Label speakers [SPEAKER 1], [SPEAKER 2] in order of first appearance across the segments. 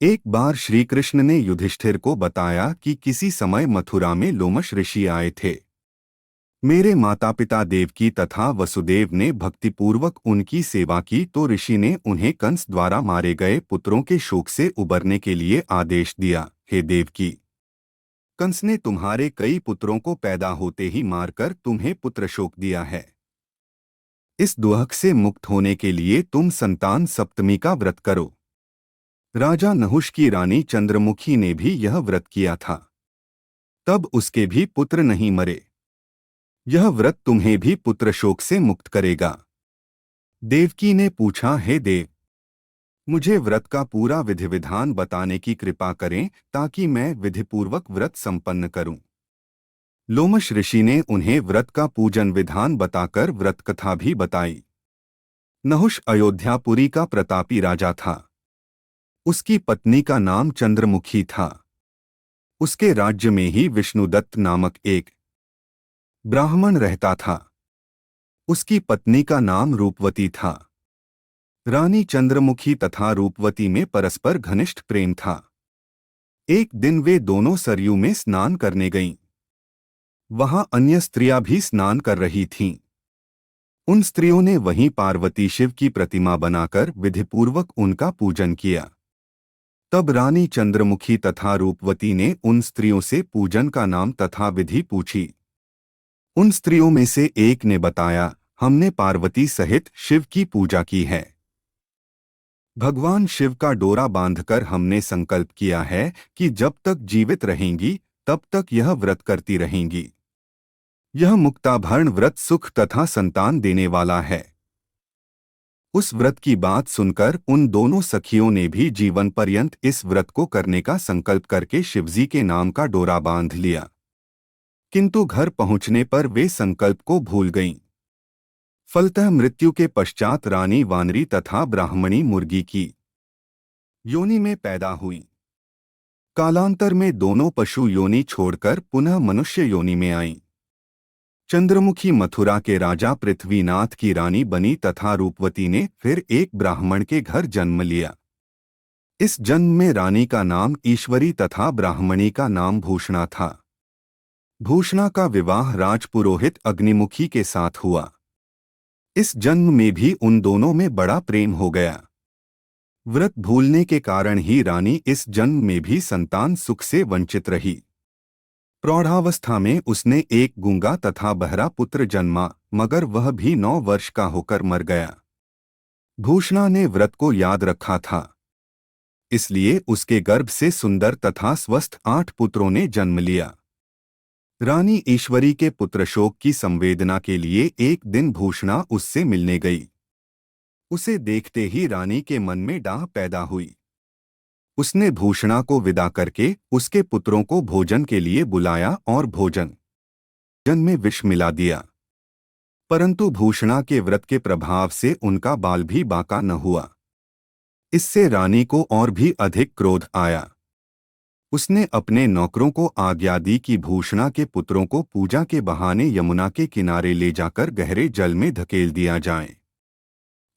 [SPEAKER 1] एक बार श्री कृष्ण ने युधिष्ठिर को बताया कि किसी समय मथुरा में लोमश ऋषि आए थे। मेरे माता पिता देवकी तथा वसुदेव ने भक्तिपूर्वक उनकी सेवा की तो ऋषि ने उन्हें कंस द्वारा मारे गए पुत्रों के शोक से उबरने के लिए आदेश दिया। हे देवकी, कंस ने तुम्हारे कई पुत्रों को पैदा होते ही मारकर तुम्हें पुत्र शोक दिया है। इस दुहक से मुक्त होने के लिए तुम संतान सप्तमी का व्रत करो। राजा नहुष की रानी चंद्रमुखी ने भी यह व्रत किया था, तब उसके भी पुत्र नहीं मरे। यह व्रत तुम्हें भी पुत्र शोक से मुक्त करेगा। देवकी ने पूछा, हे देव, मुझे व्रत का पूरा विधि विधान बताने की कृपा करें ताकि मैं विधिपूर्वक व्रत संपन्न करूं। लोमश ऋषि ने उन्हें व्रत का पूजन विधान बताकर व्रत कथा भी बताई। नहुष अयोध्यापुरी का प्रतापी राजा था। उसकी पत्नी का नाम चंद्रमुखी था। उसके राज्य में ही विष्णुदत्त नामक एक ब्राह्मण रहता था। उसकी पत्नी का नाम रूपवती था। रानी चंद्रमुखी तथा रूपवती में परस्पर घनिष्ठ प्रेम था। एक दिन वे दोनों सरयू में स्नान करने गईं। वहां अन्य स्त्रियां भी स्नान कर रही थीं। उन स्त्रियों ने वहीं पार्वती शिव की प्रतिमा बनाकर विधिपूर्वक उनका पूजन किया। तब रानी चंद्रमुखी तथा रूपवती ने उन स्त्रियों से पूजन का नाम तथा विधि पूछी। उन स्त्रियों में से एक ने बताया, हमने पार्वती सहित शिव की पूजा की है। भगवान शिव का डोरा बांधकर हमने संकल्प किया है कि जब तक जीवित रहेंगी तब तक यह व्रत करती रहेंगी। यह मुक्ताभरण व्रत सुख तथा संतान देने वाला है। उस व्रत की बात सुनकर उन दोनों सखियों ने भी जीवन पर्यंत इस व्रत को करने का संकल्प करके शिवजी के नाम का डोरा बांध लिया। किंतु घर पहुंचने पर वे संकल्प को भूल गईं। फलतः मृत्यु के पश्चात रानी वानरी तथा ब्राह्मणी मुर्गी की योनि में पैदा हुई। कालांतर में दोनों पशु योनि छोड़कर पुनः मनुष्य योनि में आईं। चंद्रमुखी मथुरा के राजा पृथ्वीनाथ की रानी बनी तथा रूपवती ने फिर एक ब्राह्मण के घर जन्म लिया। इस जन्म में रानी का नाम ईश्वरी तथा ब्राह्मणी का नाम भूषणा था। भूषणा का विवाह राजपुरोहित अग्निमुखी के साथ हुआ। इस जन्म में भी उन दोनों में बड़ा प्रेम हो गया। व्रत भूलने के कारण ही रानी इस जन्म में भी संतान सुख से वंचित रही। प्रौढ़ावस्था में उसने एक गूंगा तथा बहरा पुत्र जन्मा, मगर वह भी 9 वर्ष का होकर मर गया। भूषणा ने व्रत को याद रखा था, इसलिए उसके गर्भ से सुंदर तथा स्वस्थ 8 पुत्रों ने जन्म लिया। रानी ईश्वरी के पुत्र शोक की संवेदना के लिए एक दिन भूषणा उससे मिलने गई। उसे देखते ही रानी के मन में डाह पैदा हुई। उसने भूषणा को विदा करके उसके पुत्रों को भोजन के लिए बुलाया और भोजन में विष मिला दिया। परंतु भूषणा के व्रत के प्रभाव से उनका बाल भी बाका न हुआ। इससे रानी को और भी अधिक क्रोध आया। उसने अपने नौकरों को आज्ञा दी कि भूषणा के पुत्रों को पूजा के बहाने यमुना के किनारे ले जाकर गहरे जल में धकेल दिया जाए।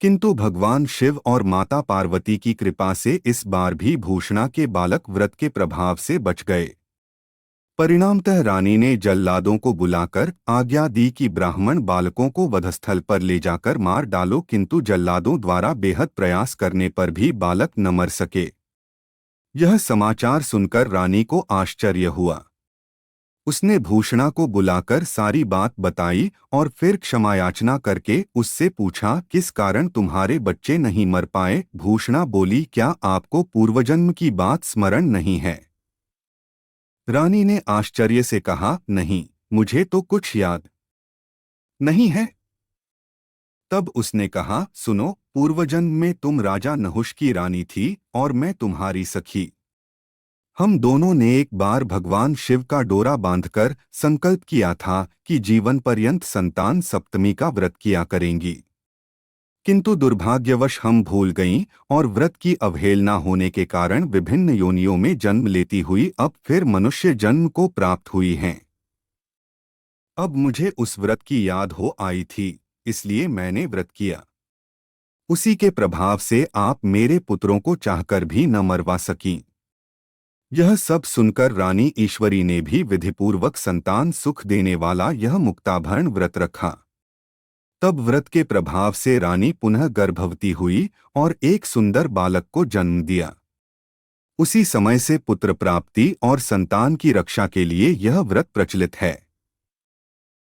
[SPEAKER 1] किंतु भगवान शिव और माता पार्वती की कृपा से इस बार भी भूषणा के बालक व्रत के प्रभाव से बच गए। परिणामतः रानी ने जल्लादों को बुलाकर आज्ञा दी कि ब्राह्मण बालकों को वधस्थल पर ले जाकर मार डालो, किंतु जल्लादों द्वारा बेहद प्रयास करने पर भी बालक न मर सके। यह समाचार सुनकर रानी को आश्चर्य हुआ। उसने भूषणा को बुलाकर सारी बात बताई और फिर क्षमायाचना करके उससे पूछा, किस कारण तुम्हारे बच्चे नहीं मर पाए? भूषणा बोली, क्या आपको पूर्वजन्म की बात स्मरण नहीं है? रानी ने आश्चर्य से कहा, नहीं, मुझे तो कुछ याद नहीं है। तब उसने कहा, सुनो, पूर्वजन्म में तुम राजा नहुष की रानी थी और मैं तुम्हारी सखी। हम दोनों ने एक बार भगवान शिव का डोरा बांधकर संकल्प किया था कि जीवन पर्यंत संतान सप्तमी का व्रत किया करेंगी। किंतु दुर्भाग्यवश हम भूल गईं और व्रत की अवहेलना होने के कारण विभिन्न योनियों में जन्म लेती हुई अब फिर मनुष्य जन्म को प्राप्त हुई हैं। अब मुझे उस व्रत की याद हो आई थी, इसलिए मैंने व्रत किया। उसी के प्रभाव से आप मेरे पुत्रों को चाहकर भी न मरवा सकीं। यह सब सुनकर रानी ईश्वरी ने भी विधिपूर्वक संतान सुख देने वाला यह मुक्ताभरण व्रत रखा। तब व्रत के प्रभाव से रानी पुनः गर्भवती हुई और एक सुंदर बालक को जन्म दिया। उसी समय से पुत्र प्राप्ति और संतान की रक्षा के लिए यह व्रत प्रचलित है।